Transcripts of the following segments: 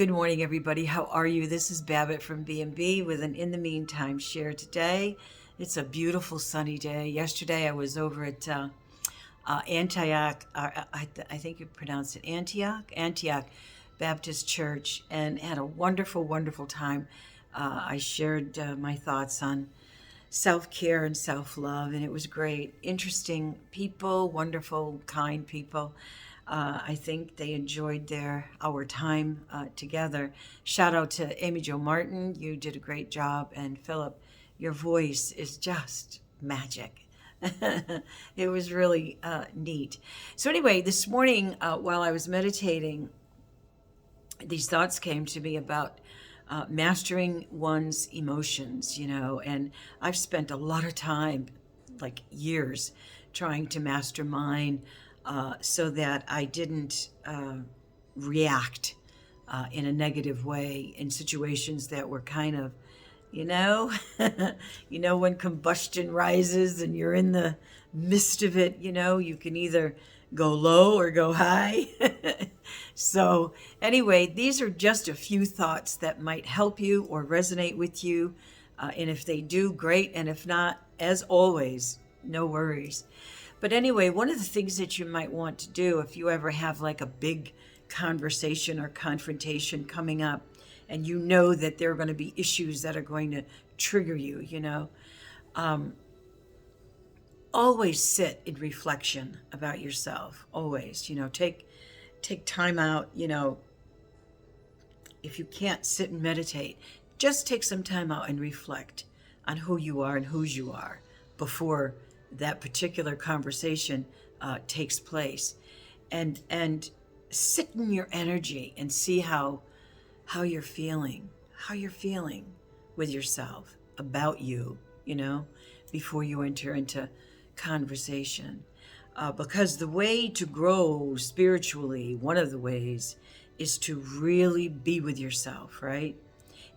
Good morning, everybody. How are you? This is Babbitt from B&B with an In the Meantime share today. It's a beautiful sunny day. Yesterday I was over at Antioch, I think you pronounce it Antioch Baptist Church, and had a wonderful, wonderful time. I shared my thoughts on self-care and self-love, and it was great. Interesting people, wonderful, kind people. I think they enjoyed our time together. Shout out to Amy Jo Martin. You did a great job. And Philip, your voice is just magic. It was really neat. So anyway, this morning while I was meditating, these thoughts came to me about mastering one's emotions, and I've spent a lot of time, like years, trying to master mine so that I didn't react in a negative way in situations that were kind of, you know, when combustion rises and you're in the midst of it, you can either go low or go high. So, anyway, these are just a few thoughts that might help you or resonate with you. And if they do, great. And if not, as always, no worries. But anyway, one of the things that you might want to do if you ever have like a big conversation or confrontation coming up, and you know that there are going to be issues that are going to trigger you, always sit in reflection about yourself. Always, take time out, if you can't sit and meditate, just take some time out and reflect on who you are and whose you are before that particular conversation takes place, and sit in your energy and see how you're feeling, with yourself about you, before you enter into conversation. Because the way to grow spiritually, one of the ways, is to really be with yourself, right?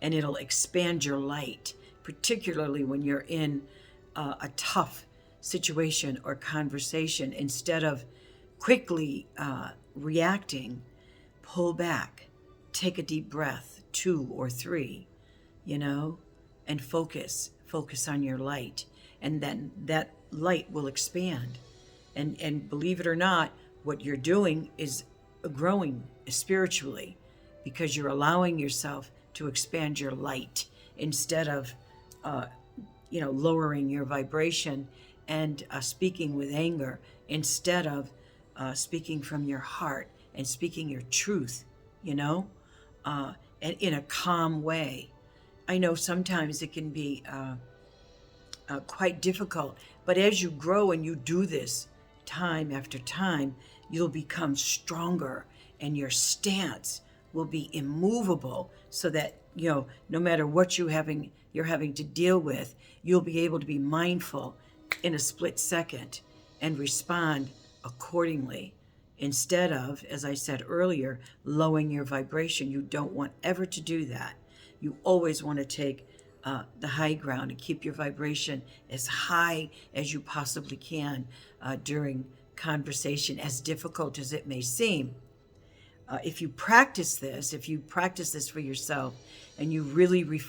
And it'll expand your light, particularly when you're in a tough situation or conversation. Instead of quickly reacting, pull back, take a deep breath, 2 or 3, and focus on your light. And then that light will expand. And believe it or not, what you're doing is growing spiritually, because you're allowing yourself to expand your light instead of, lowering your vibration and speaking with anger, instead of speaking from your heart and speaking your truth, and in a calm way. I know sometimes it can be quite difficult, but as you grow and you do this time after time, you'll become stronger, and your stance will be immovable, so that no matter what you're having to deal with, you'll be able to be mindful in a split second and respond accordingly, instead of, as I said earlier, lowering your vibration. You don't want ever to do that. You always want to take the high ground and keep your vibration as high as you possibly can during conversation, as difficult as it may seem. If you practice this for yourself, and you really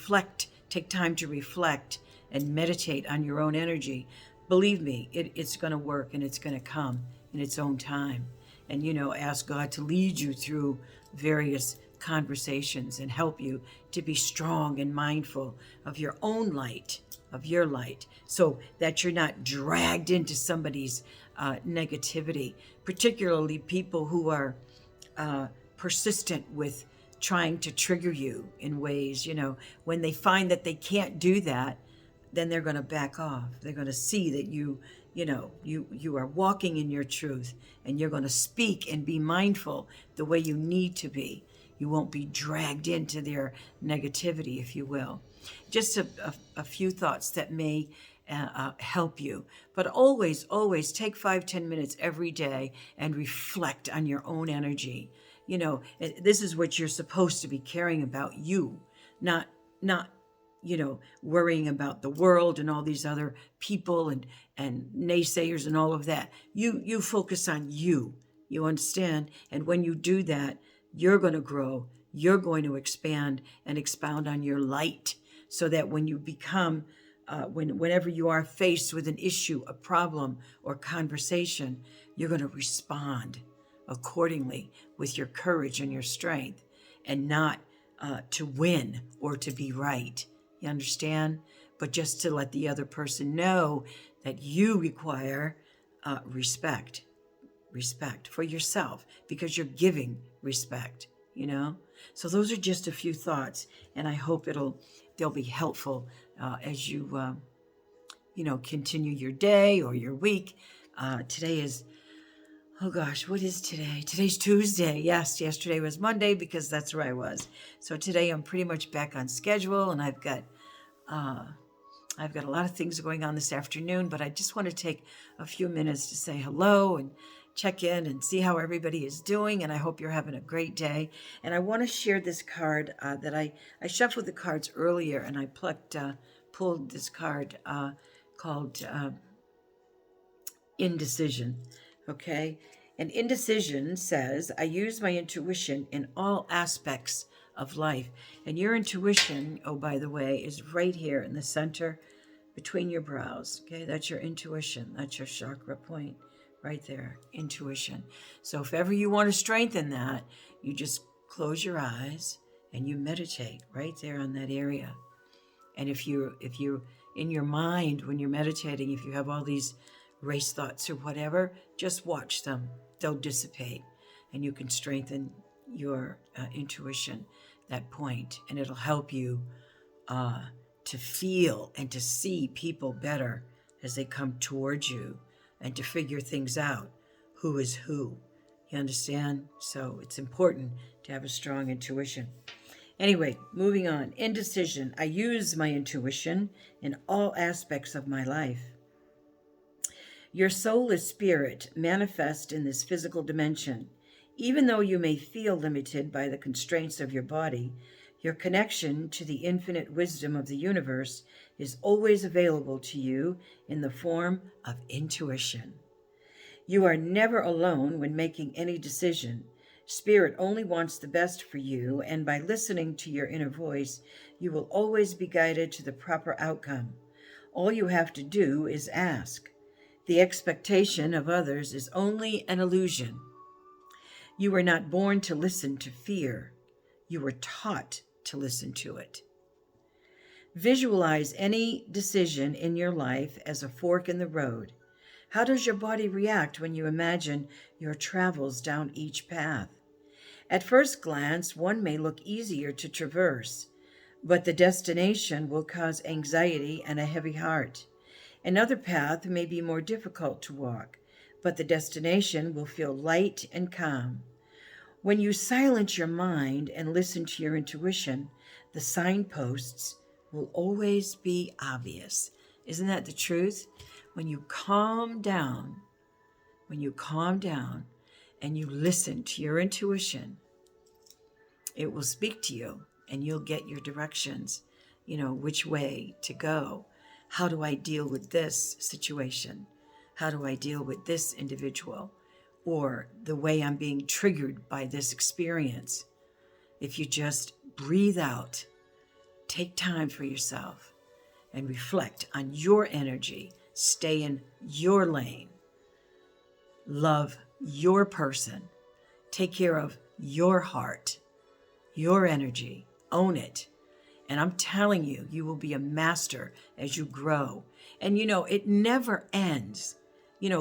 take time to reflect and meditate on your own energy, believe me, it's going to work, and it's going to come in its own time. And, ask God to lead you through various conversations and help you to be strong and mindful of your own light, so that you're not dragged into somebody's negativity, particularly people who are persistent with trying to trigger you in ways, when they find that they can't do that, then they're going to back off. They're going to see that you are walking in your truth, and you're going to speak and be mindful the way you need to be. You won't be dragged into their negativity, if you will. Just a few thoughts that may help you. But always take 5-10 minutes every day and reflect on your own energy. This is what you're supposed to be caring about, you, not worrying about the world and all these other people and naysayers and all of that. You focus on you understand? And when you do that, you're going to grow, you're going to expand and expound on your light, so that when you become, whenever you are faced with an issue, a problem, or conversation, you're going to respond accordingly with your courage and your strength, and not to win or to be right. You understand? But just to let the other person know that you require respect for yourself, because you're giving respect, you know? So those are just a few thoughts, and I hope they'll be helpful as you, continue your day or your week. Today is, oh gosh, what is today? Today's Tuesday. Yes, yesterday was Monday, because that's where I was. So today I'm pretty much back on schedule, and I've got a lot of things going on this afternoon, but I just want to take a few minutes to say hello and check in and see how everybody is doing, and I hope you're having a great day. And I want to share this card that I shuffled the cards earlier, and I pulled this card called Indecision, okay? And indecision says, I use my intuition in all aspects of life. And your intuition, oh, by the way, is right here in the center between your brows, okay? That's your intuition. That's your chakra point right there, intuition. So if ever you want to strengthen that, you just close your eyes and you meditate right there on that area. And if you in your mind, when you're meditating, if you have all these race thoughts or whatever, just watch them. They'll dissipate, and you can strengthen your intuition, that point, and it'll help you to feel and to see people better as they come towards you, and to figure things out, who is who. You understand? So it's important to have a strong intuition. Anyway, moving on. Indecision. I use my intuition in all aspects of my life. Your soul is spirit, manifest in this physical dimension. Even though you may feel limited by the constraints of your body, your connection to the infinite wisdom of the universe is always available to you in the form of intuition. You are never alone when making any decision. Spirit only wants the best for you, and by listening to your inner voice, you will always be guided to the proper outcome. All you have to do is ask. The expectation of others is only an illusion. You were not born to listen to fear. You were taught to listen to it. Visualize any decision in your life as a fork in the road. How does your body react when you imagine your travels down each path? At first glance, one may look easier to traverse, but the destination will cause anxiety and a heavy heart. Another path may be more difficult to walk, but the destination will feel light and calm. When you silence your mind and listen to your intuition, the signposts will always be obvious. Isn't that the truth? When you calm down and you listen to your intuition, it will speak to you, and you'll get your directions, which way to go. How do I deal with this situation? How do I deal with this individual? Or the way I'm being triggered by this experience? If you just breathe out, take time for yourself, and reflect on your energy, stay in your lane, love your person, take care of your heart, your energy, own it. And I'm telling you, you will be a master as you grow. And it never ends.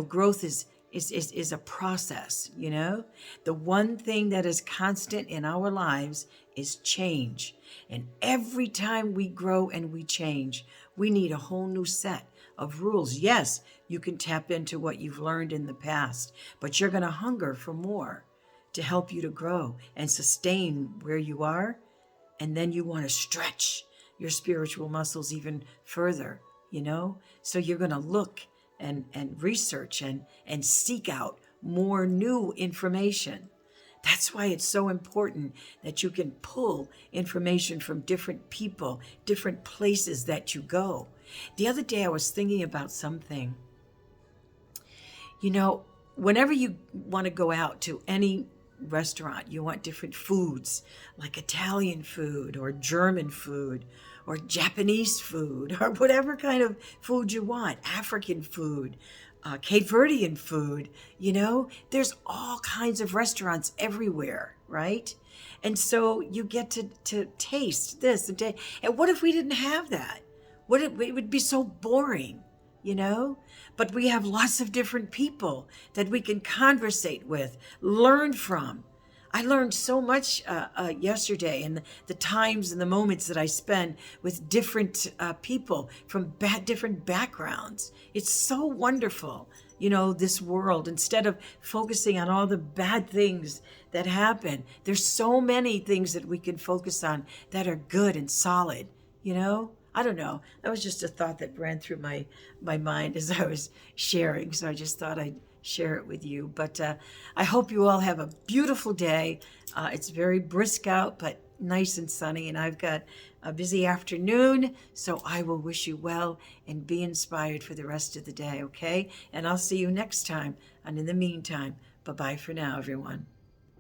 Growth is a process, The one thing that is constant in our lives is change. And every time we grow and we change, we need a whole new set of rules. Yes, you can tap into what you've learned in the past, but you're going to hunger for more to help you to grow and sustain where you are. And then you want to stretch your spiritual muscles even further, So you're going to look and research and seek out more new information. That's why it's so important that you can pull information from different people, different places that you go. The other day I was thinking about something. Whenever you want to go out to any restaurant, you want different foods, like Italian food or German food or Japanese food or whatever kind of food you want, African food, Cape Verdean food, there's all kinds of restaurants everywhere, right? And so you get to taste this and what if we didn't have that? It would be so boring, But we have lots of different people that we can conversate with, learn from. I learned so much yesterday, and the times and the moments that I spend with different people from different backgrounds. It's so wonderful, this world. Instead of focusing on all the bad things that happen, there's so many things that we can focus on that are good and solid, I don't know. That was just a thought that ran through my mind as I was sharing. So I just thought I'd share it with you. But I hope you all have a beautiful day. It's very brisk out, but nice and sunny. And I've got a busy afternoon. So I will wish you well and be inspired for the rest of the day, okay? And I'll see you next time. And in the meantime, bye-bye for now, everyone.